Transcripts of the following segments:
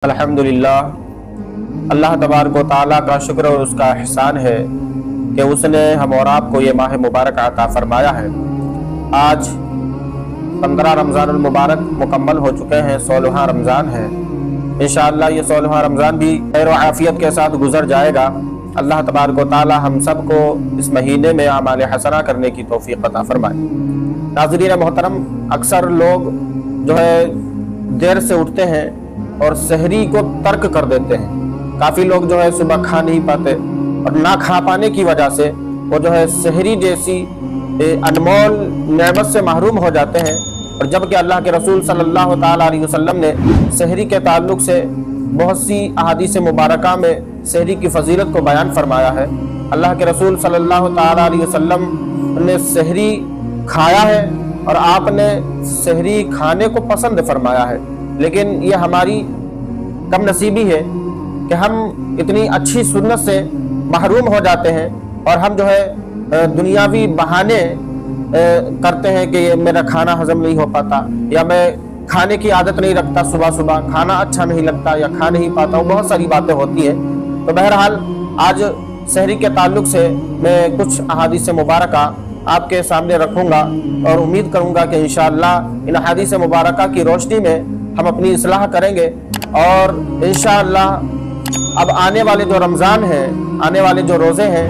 अल्हम्दुलिल्लाह, अल्लाह तबारक व तआला का शुक्र और उसका एहसान है कि उसने हम और आपको ये माह मुबारक अता फरमाया है। आज 15 रमज़ानुल मुबारक मुकम्मल हो चुके हैं, 16वां रमज़ान है। इंशाअल्लाह ये 16वां रमज़ान भी खैर व आफ़ियत के साथ गुजर जाएगा। अल्लाह तबारक व तआला हम सबको इस महीने में आमाल हसना करने की तौफीक अता फरमाए। नाज़रीन मोहतरम, अक्सर लोग जो है देर से उठते हैं और सहरी को तर्क कर देते हैं। काफ़ी लोग जो है सुबह खा नहीं पाते और ना खा पाने की वजह से वो जो है सहरी जैसी अनमोल नेमत से महरूम हो जाते हैं। और जबकि अल्लाह के रसूल सल्लल्लाहु ताला अलैहि वसल्लम ने सहरी के ताल्लुक से बहुत सी अहादीस मुबारका में सहरी की फजीलत को बयान फरमाया है। अल्लाह के रसूल सल्लल्लाहु ताला अलैहि वसल्लम ने सहरी खाया है और आपने सहरी खाने को पसंद फरमाया है। लेकिन ये हमारी कम नसीबी है कि हम इतनी अच्छी सुन्नत से महरूम हो जाते हैं और हम जो है दुनियावी बहाने करते हैं कि ये मेरा खाना हजम नहीं हो पाता, या मैं खाने की आदत नहीं रखता, सुबह सुबह खाना अच्छा नहीं लगता या खा नहीं पाता हूँ। बहुत सारी बातें होती हैं। तो बहरहाल आज सहरी के ताल्लुक से मैं कुछ अहादीस मुबारका आपके सामने रखूँगा और उम्मीद करूँगा कि इंशाअल्लाह इन अहादीस मुबारका की रोशनी में हम अपनी इस्लाह करेंगे और इंशाअल्लाह अब आने वाले जो रमज़ान है, आने वाले जो रोज़े हैं,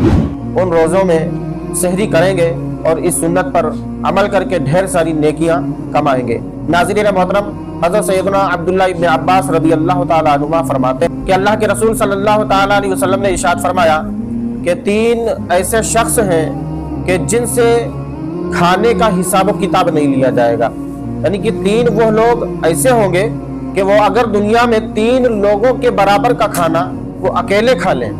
उन रोज़ों में सहरी करेंगे और इस सुन्नत पर अमल करके ढेर सारी नेकियां कमाएंगे। नाज़रीन मोहतरम, हज़रत सैयदना अब्दुल्लाह इब्न अब्बास रज़ी अल्लाह ताला अन्हुमा फरमाते हैं कि अल्लाह के रसूल सल्लल्लाहु ताला अलैहि वसल्लम ने इरशाद फरमाया कि 3 ऐसे शख्स हैं कि जिनसे खाने का हिसाब किताब नहीं लिया जाएगा। यानी कि 3 वो लोग ऐसे होंगे कि वो अगर दुनिया में 3 लोगों के बराबर का खाना वो अकेले खा लें,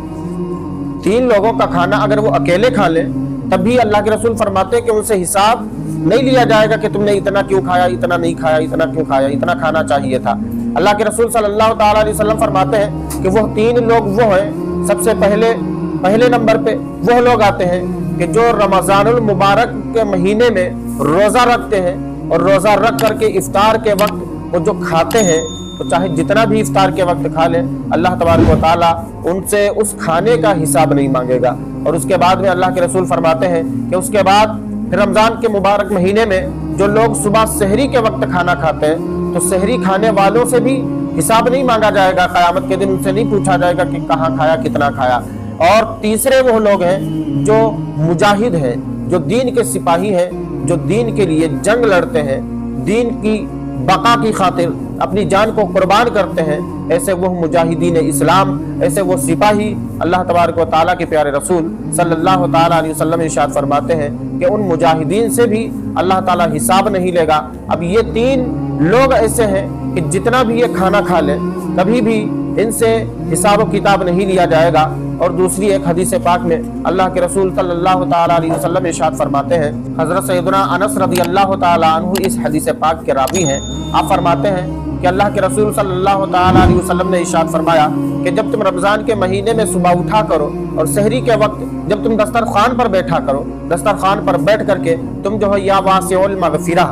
3 लोगों का खाना अगर वो अकेले खा लें, तब भी अल्लाह के रसूल फरमाते हैं कि उनसे हिसाब नहीं लिया जाएगा कि तुमने इतना क्यों खाया, इतना नहीं खाया, इतना क्यों खाया, इतना खाना चाहिए था। अल्लाह के रसूल सल्लल्लाहु ताला अलैहि वसल्लम फरमाते हैं कि वो 3 लोग वो हैं, सबसे पहले नंबर पे वो लोग आते हैं कि जो रमज़ानुल मुबारक के महीने में रोज़ा रखते हैं और रोज़ा रख करके इफ्तार के वक्त वो जो खाते हैं, तो चाहे जितना भी इफ्तार के वक्त खा लें, अल्लाह तबारक व तआला उनसे उस खाने का हिसाब नहीं मांगेगा। और उसके बाद में अल्लाह के रसूल फरमाते हैं कि उसके बाद फिर रमज़ान के मुबारक महीने में जो लोग सुबह सहरी के वक्त खाना खाते हैं, तो सहरी खाने वालों से भी हिसाब नहीं मांगा जाएगा। क़यामत के दिन उनसे नहीं पूछा जाएगा कि कहाँ खाया, कितना खाया। और तीसरे वो लोग हैं जो मुजाहिद हैं, जो दीन के सिपाही हैं, जो दीन के लिए जंग लड़ते हैं, दीन की बका की खातिर अपनी जान को कुर्बान करते हैं। ऐसे वो मुजाहिदीन इस्लाम, ऐसे वो सिपाही अल्लाह तबारक व तआला के प्यारे रसूल सल्लल्लाहु ताला अलैहि वसल्लम इरशाद फरमाते हैं कि उन मुजाहिदीन से भी अल्लाह ताला हिसाब नहीं लेगा। अब ये 3 लोग ऐसे हैं कि जितना भी ये खाना खा लें, कभी भी इनसे हिसाब किताब नहीं लिया जाएगा। और दूसरी एक हदीस पाक में अल्लाह के रसूल सल्लल्लाहु ताला अलैहि वसल्लम इरशाद फरमाते हैं, हज़रत सैयदना अनस रज़ी अल्लाह ताला अन्हु इस हदीस पाक के रावी हैं। आप फरमाते हैं कि अल्लाह के रसूल सल्लल्लाहु ताला अलैहि वसल्लम ने इरशाद फरमाया कि जब तुम रमज़ान के महीने में सुबह उठा करो और सहरी के वक्त जब तुम दस्तरखान पर बैठा करो, दस्तरखान पर बैठ करके तुम जो है या वासिउल मग़फ़िरा,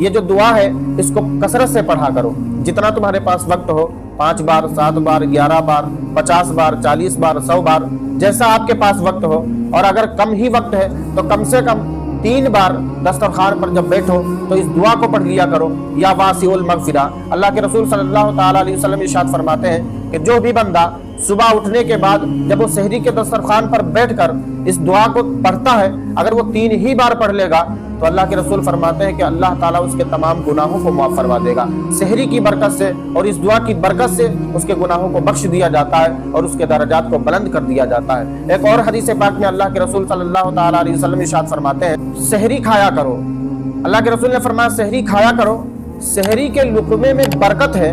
ये जो दुआ है इसको कसरत से पढ़ा करो। जितना तुम्हारे पास वक्त हो, 5 बार, 7 बार, 11 बार, 50 बार, 40 बार, 100 बार, जैसा आपके पास वक्त हो। और अगर कम ही वक्त है तो कम से कम 3 बार दस्तरखान पर जब बैठो तो इस दुआ को पढ़ लिया करो, या वासिउल मग़फ़िरा। अल्लाह के रसूल सल्लल्लाहु ताला अलैहि वसल्लम इरशाद फरमाते हैं कि जो भी बंदा सुबह उठने के बाद जब वो सहरी के दस्तरखान पर बैठकर इस दुआ को पढ़ता है, अगर वो 3 ही बार पढ़ लेगा, तो अल्लाह के रसूल फरमाते हैं कि अल्लाह ताला उसके तमाम गुनाहों को माफ़ फरमा देगा। सहरी की बरकत से और इस दुआ की बरकत से उसके गुनाहों को बख्श दिया जाता है और उसके दर्जात को बुलंद कर दिया जाता है। एक और हदीस पाक में अल्लाह के रसूल सल्लल्लाहु ताला अलैहि वसल्लम इरशाद फरमाते हैं, सहरी खाया करो। अल्लाह के रसूल ने फरमाया सहरी खाया करो, सहरी के लुक़मे में बरकत है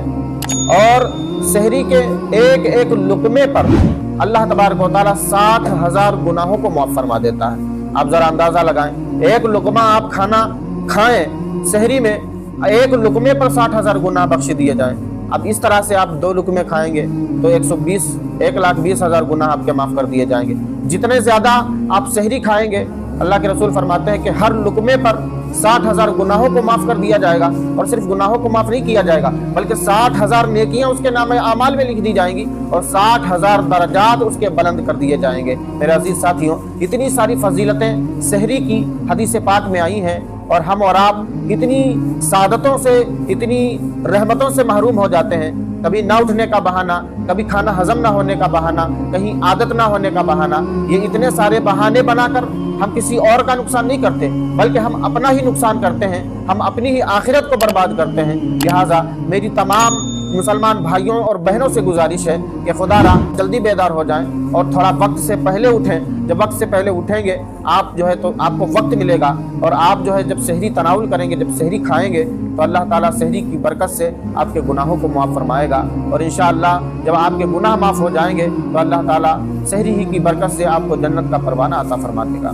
और सहरी के एक लुक़मे पर अल्लाह तबारक व तआला 60,000 गुनाहों को माफ़ फरमा देता है। आप जरा अंदाजा लगाएं, एक लुक़मा आप खाना खाएं सहरी में, एक लुक़मे पर 60,000 गुनाह बख्श दिए जाएं। अब इस तरह से आप 2 लुक़मे खाएंगे तो 1,20,000 गुनाह आपके माफ़ कर दिए जाएंगे। जितने ज़्यादा आप सहरी खाएंगे اللہ کے رسول فرماتے ہیں کہ ہر لقمے پر 60,000 گناہوں کو معاف کر دیا جائے گا، اور صرف گناہوں کو معاف نہیں کیا جائے گا بلکہ 60,000 نیکیاں اس کے نام اعمال میں لکھ دی جائیں گی، اور 60,000 درجات اس کے بلند کر دیے جائیں گے۔ میرے عزیز ساتھیوں، اتنی ساری فضیلتیں سحری کی حدیث پاک میں آئی ہیں، اور ہم اور آپ اتنی سعادتوں سے، اتنی رحمتوں سے محروم ہو جاتے ہیں۔ کبھی نہ اٹھنے کا بہانہ، کبھی کھانا ہضم نہ ہونے کا بہانہ، کہیں عادت نہ ہونے کا بہانہ، یہ اتنے سارے بہانے بنا کر ہم کسی اور کا نقصان نہیں کرتے بلکہ ہم اپنا ہی نقصان کرتے ہیں، ہم اپنی ہی آخرت کو برباد کرتے ہیں۔ لہٰذا میری تمام مسلمان بھائیوں اور بہنوں سے گزارش ہے کہ خدا را جلدی بیدار ہو جائیں اور تھوڑا وقت سے پہلے اٹھیں۔ جب وقت سے پہلے اٹھیں گے آپ جو ہے تو آپ کو وقت ملے گا، اور آپ جو ہے جب سحری تناول کریں گے، جب سحری کھائیں گے تو اللہ تعالیٰ سحری کی برکت سے آپ کے گناہوں کو معاف فرمائے گا، اور انشاءاللہ جب آپ کے گناہ معاف ہو جائیں گے تو اللہ تعالیٰ سحری ہی کی برکت سے آپ کو جنت کا پروانہ عطا فرما دے گا۔